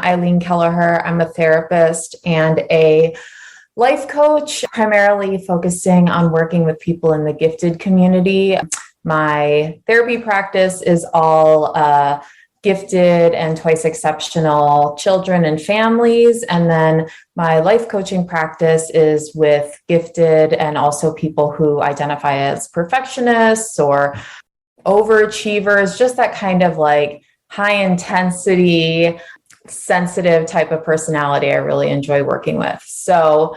Aileen Kelleher. I'm a therapist and a life coach, primarily focusing on working with people in the gifted community. My therapy practice is all gifted and twice exceptional children and families. And then my life coaching practice is with gifted and also people who identify as perfectionists or overachievers, just that kind of like high intensity, sensitive type of personality I really enjoy working with. So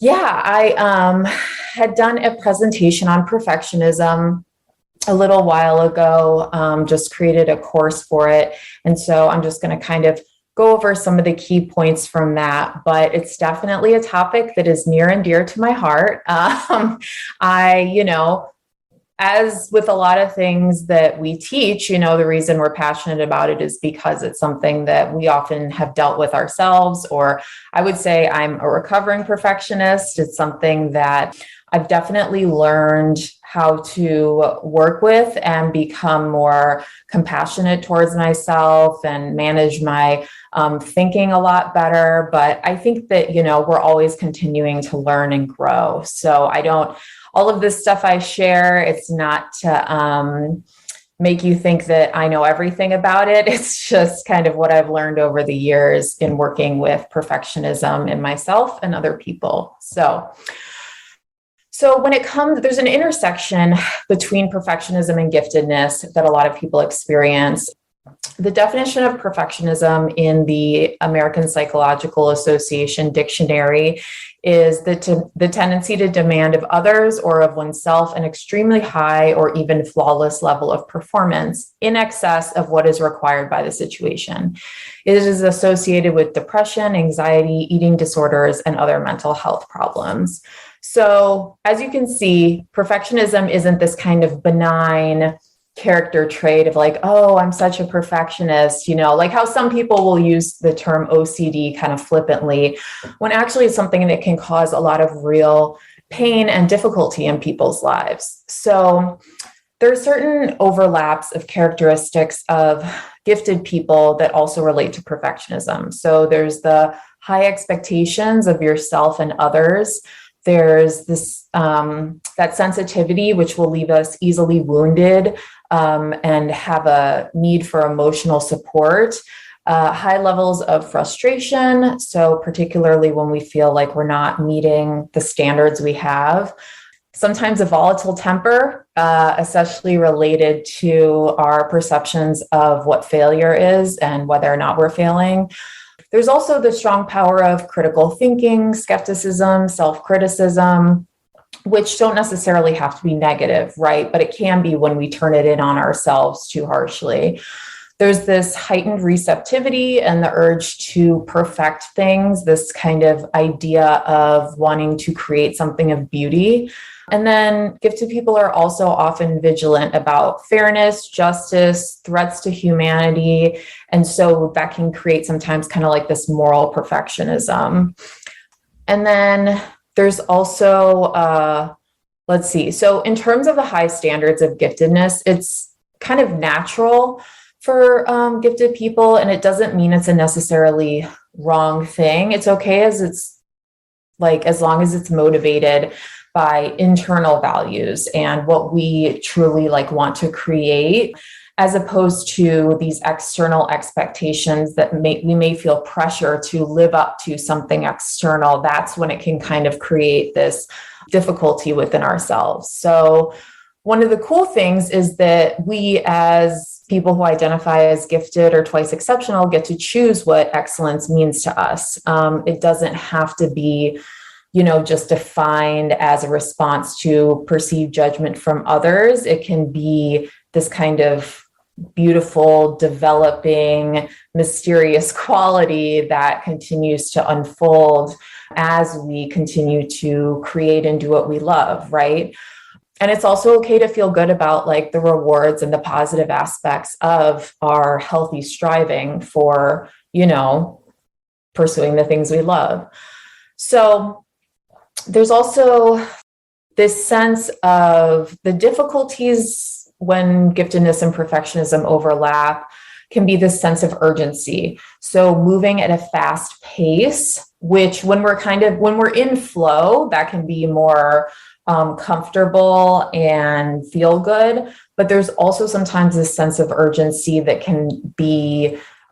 yeah, I had done a presentation on perfectionism a little while ago, just created a course for it. And so I'm just going to kind of go over some of the key points from that, but it's definitely a topic that is near and dear to my heart. As with a lot of things that we teach, the reason we're passionate about it is because it's something that we often have dealt with ourselves, or I would say I'm a recovering perfectionist. It's something that I've definitely learned how to work with and become more compassionate towards myself and manage my thinking a lot better. But I think that, we're always continuing to learn and grow. So all of this stuff I share, it's not to make you think that I know everything about it. It's just kind of what I've learned over the years in working with perfectionism in myself and other people. So when it comes, there's an intersection between perfectionism and giftedness that a lot of people experience. The definition of perfectionism in the American Psychological Association dictionary is the tendency to demand of others or of oneself an extremely high or even flawless level of performance in excess of what is required by the situation. It is associated with depression, anxiety, eating disorders, and other mental health problems. So as you can see, perfectionism isn't this kind of benign character trait of like, oh, I'm such a perfectionist, like how some people will use the term OCD kind of flippantly, when actually it's something that can cause a lot of real pain and difficulty in people's lives. So there are certain overlaps of characteristics of gifted people that also relate to perfectionism. So there's the high expectations of yourself and others. There's this that sensitivity, which will leave us easily wounded and have a need for emotional support. High levels of frustration. So particularly when we feel like we're not meeting the standards we have. Sometimes a volatile temper, especially related to our perceptions of what failure is and whether or not we're failing. There's also the strong power of critical thinking, skepticism, self-criticism, which don't necessarily have to be negative, right? But it can be when we turn it in on ourselves too harshly. There's this heightened receptivity and the urge to perfect things, this kind of idea of wanting to create something of beauty. And then gifted people are also often vigilant about fairness, justice, threats to humanity. And so that can create sometimes kind of like this moral perfectionism. And then there's also, so in terms of the high standards of giftedness, it's kind of natural for gifted people, and it doesn't mean it's a necessarily wrong thing. It's okay as long as it's motivated by internal values and what we truly want to create, as opposed to these external expectations that we may feel pressure to live up to something external. That's when it can kind of create this difficulty within ourselves. So one of the cool things is that we, as people who identify as gifted or twice exceptional, get to choose what excellence means to us. It doesn't have to be just defined as a response to perceived judgment from others. It can be this kind of beautiful, developing, mysterious quality that continues to unfold as we continue to create and do what we love, right? And it's also okay to feel good about the rewards and the positive aspects of our healthy striving for, pursuing the things we love. So there's also this sense of the difficulties when giftedness and perfectionism overlap can be this sense of urgency. So moving at a fast pace, which when we're in flow, that can be more comfortable and feel good. But there's also sometimes this sense of urgency that can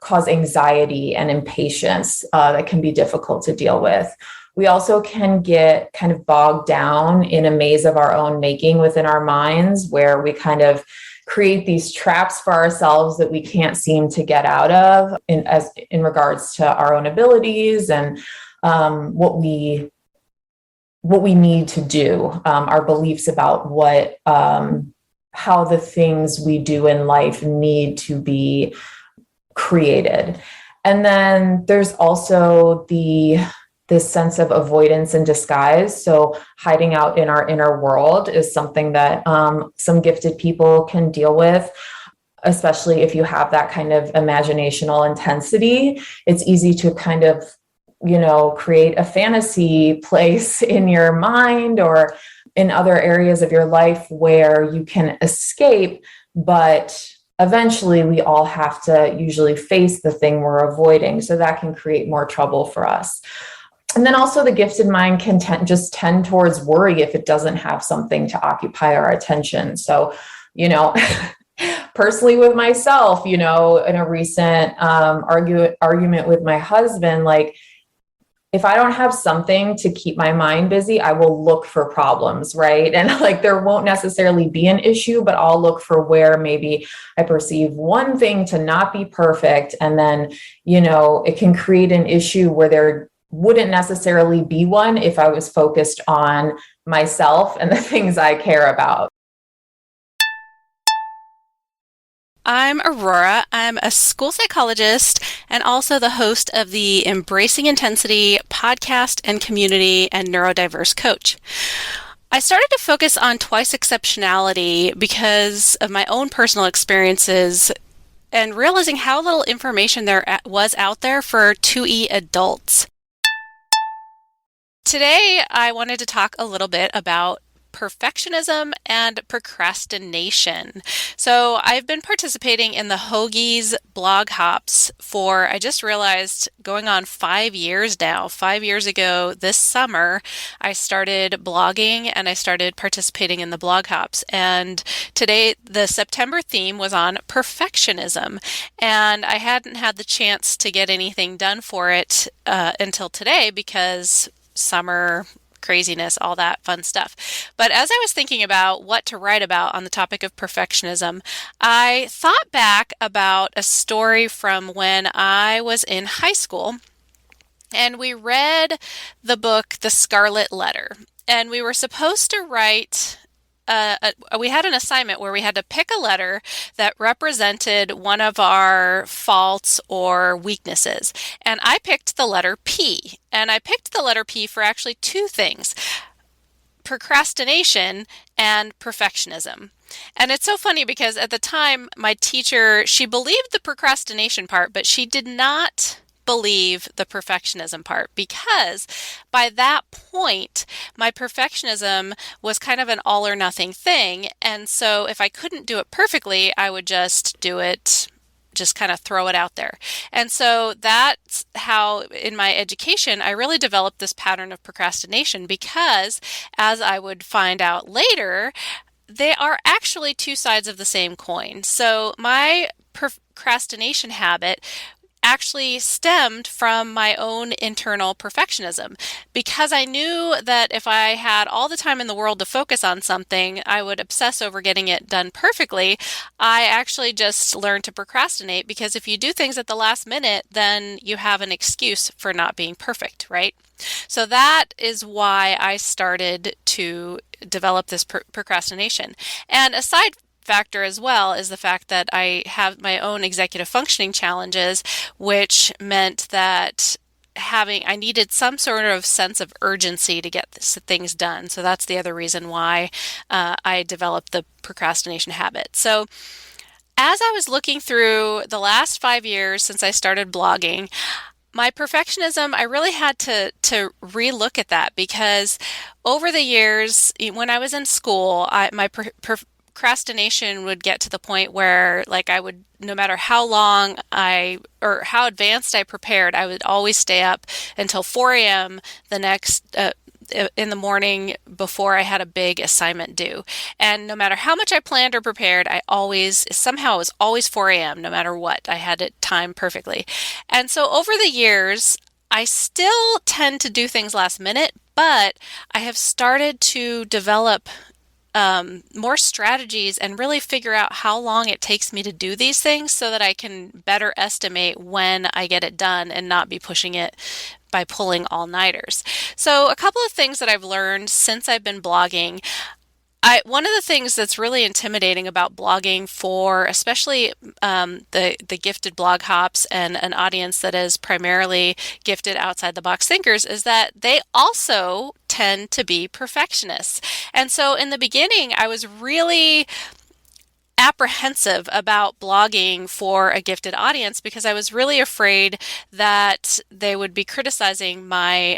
cause anxiety and impatience that can be difficult to deal with. We also can get kind of bogged down in a maze of our own making within our minds, where we kind of create these traps for ourselves that we can't seem to get out of in regards to our own abilities and what we need to do, our beliefs about how the things we do in life need to be created. And then there's also this sense of avoidance and disguise. So hiding out in our inner world is something that some gifted people can deal with, especially if you have that kind of imaginational intensity. It's easy to kind of, create a fantasy place in your mind or in other areas of your life where you can escape, but eventually we all have to usually face the thing we're avoiding. So that can create more trouble for us. And then also the gifted mind can tend towards worry if it doesn't have something to occupy our attention. So, personally with myself, in a recent argument with my husband, like, if I don't have something to keep my mind busy, I will look for problems, right? And like there won't necessarily be an issue, but I'll look for where maybe I perceive one thing to not be perfect. And then, it can create an issue where there wouldn't necessarily be one if I was focused on myself and the things I care about. I'm Aurora. I'm a school psychologist and also the host of the Embracing Intensity podcast and community and neurodiverse coach. I started to focus on twice exceptionality because of my own personal experiences and realizing how little information there was out there for 2E adults. Today, I wanted to talk a little bit about perfectionism and procrastination. So I've been participating in the Hoagie's blog hops for, I just realized, going on 5 years now. 5 years ago this summer, I started blogging and I started participating in the blog hops. And today, the September theme was on perfectionism. And I hadn't had the chance to get anything done for it until today because summer craziness, all that fun stuff. But as I was thinking about what to write about on the topic of perfectionism, I thought back about a story from when I was in high school, and we read the book The Scarlet Letter, and we were supposed to write we had an assignment where we had to pick a letter that represented one of our faults or weaknesses. And I picked the letter P. And I picked the letter P for actually two things: procrastination and perfectionism. And it's so funny because at the time, my teacher, she believed the procrastination part, but she did not believe the perfectionism part, because by that point, my perfectionism was kind of an all or nothing thing. And so if I couldn't do it perfectly, I would just do it, just kind of throw it out there. And so that's how in my education, I really developed this pattern of procrastination, because as I would find out later, they are actually two sides of the same coin. So my procrastination habit actually stemmed from my own internal perfectionism, because I knew that if I had all the time in the world to focus on something, I would obsess over getting it done perfectly. I actually just learned to procrastinate, because if you do things at the last minute, then you have an excuse for not being perfect, right? So that is why I started to develop this procrastination. And aside factor as well is the fact that I have my own executive functioning challenges, which meant that I needed some sort of sense of urgency to get things done. So that's the other reason why I developed the procrastination habit. So as I was looking through the last 5 years since I started blogging, my perfectionism, I really had to relook at that, because over the years, when I was in school, my procrastination would get to the point where, like, I would, no matter how long or how advanced I prepared, I would always stay up until 4 a.m. the next in the morning before I had a big assignment due. And no matter how much I planned or prepared, somehow it was always 4 a.m. no matter what. I had it timed perfectly. And so over the years, I still tend to do things last minute, but I have started to develop more strategies and really figure out how long it takes me to do these things so that I can better estimate when I get it done and not be pushing it by pulling all-nighters. So a couple of things that I've learned since I've been blogging. One of the things that's really intimidating about blogging for especially the gifted blog hops and an audience that is primarily gifted outside the box thinkers is that they also tend to be perfectionists. And so in the beginning, I was really apprehensive about blogging for a gifted audience because I was really afraid that they would be criticizing my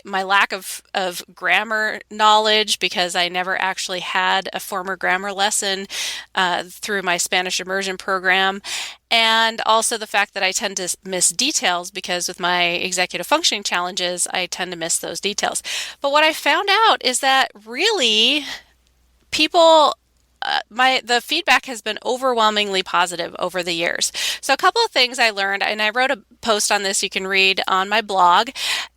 lack of grammar knowledge because I never actually had a former grammar lesson through my Spanish immersion program. And also the fact that I tend to miss details because with my executive functioning challenges, I tend to miss those details. But what I found out is that really people the feedback has been overwhelmingly positive over the years. So a couple of things I learned, and I wrote a post on this you can read on my blog,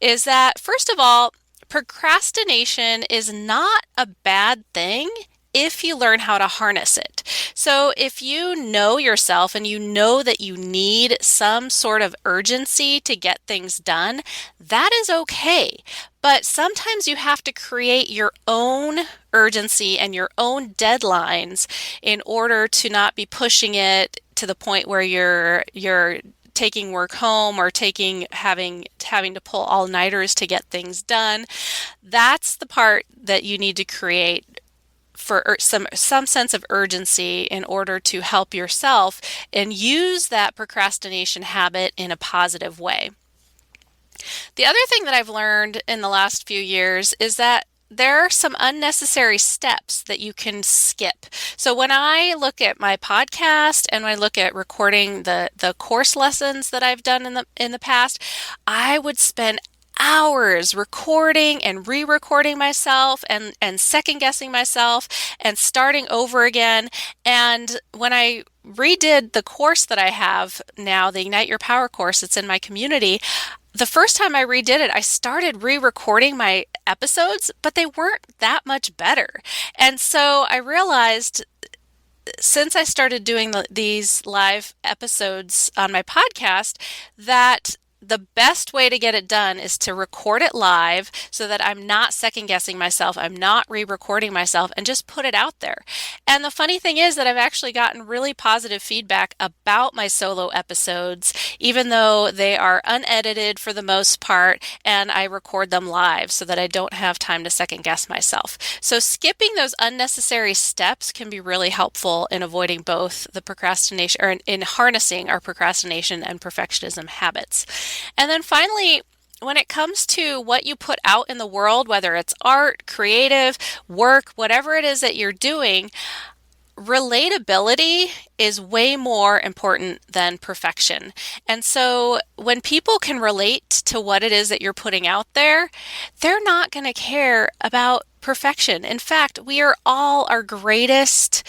is that first of all, procrastination is not a bad thing if you learn how to harness it. So if you know yourself and you know that you need some sort of urgency to get things done, that is okay. But sometimes you have to create your own urgency and your own deadlines in order to not be pushing it to the point where you're taking work home or having to pull all-nighters to get things done. That's the part that you need to create for some sense of urgency in order to help yourself and use that procrastination habit in a positive way. The other thing that I've learned in the last few years is that there are some unnecessary steps that you can skip. So when I look at my podcast and I look at recording the course lessons that I've done in the past, I would spend hours recording and re-recording myself and second guessing myself and starting over again. And when I redid the course that I have now, the Ignite Your Power course that's in my community, the first time I redid it, I started re-recording my episodes, but they weren't that much better. And so I realized since I started doing these live episodes on my podcast that the best way to get it done is to record it live so that I'm not second guessing myself, I'm not re-recording myself, and just put it out there. And the funny thing is that I've actually gotten really positive feedback about my solo episodes, even though they are unedited for the most part, and I record them live so that I don't have time to second guess myself. So skipping those unnecessary steps can be really helpful in avoiding both the procrastination or in harnessing our procrastination and perfectionism habits. And then finally, when it comes to what you put out in the world, whether it's art, creative, work, whatever it is that you're doing, relatability is way more important than perfection. And so when people can relate to what it is that you're putting out there, they're not going to care about perfection. In fact, we are all our greatest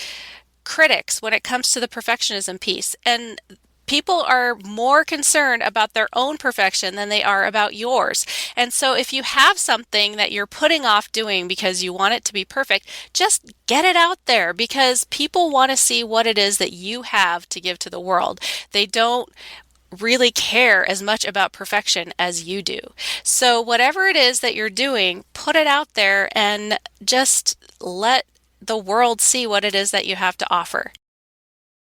critics when it comes to the perfectionism piece. And people are more concerned about their own perfection than they are about yours. And so if you have something that you're putting off doing because you want it to be perfect, just get it out there because people want to see what it is that you have to give to the world. They don't really care as much about perfection as you do. So whatever it is that you're doing, put it out there and just let the world see what it is that you have to offer.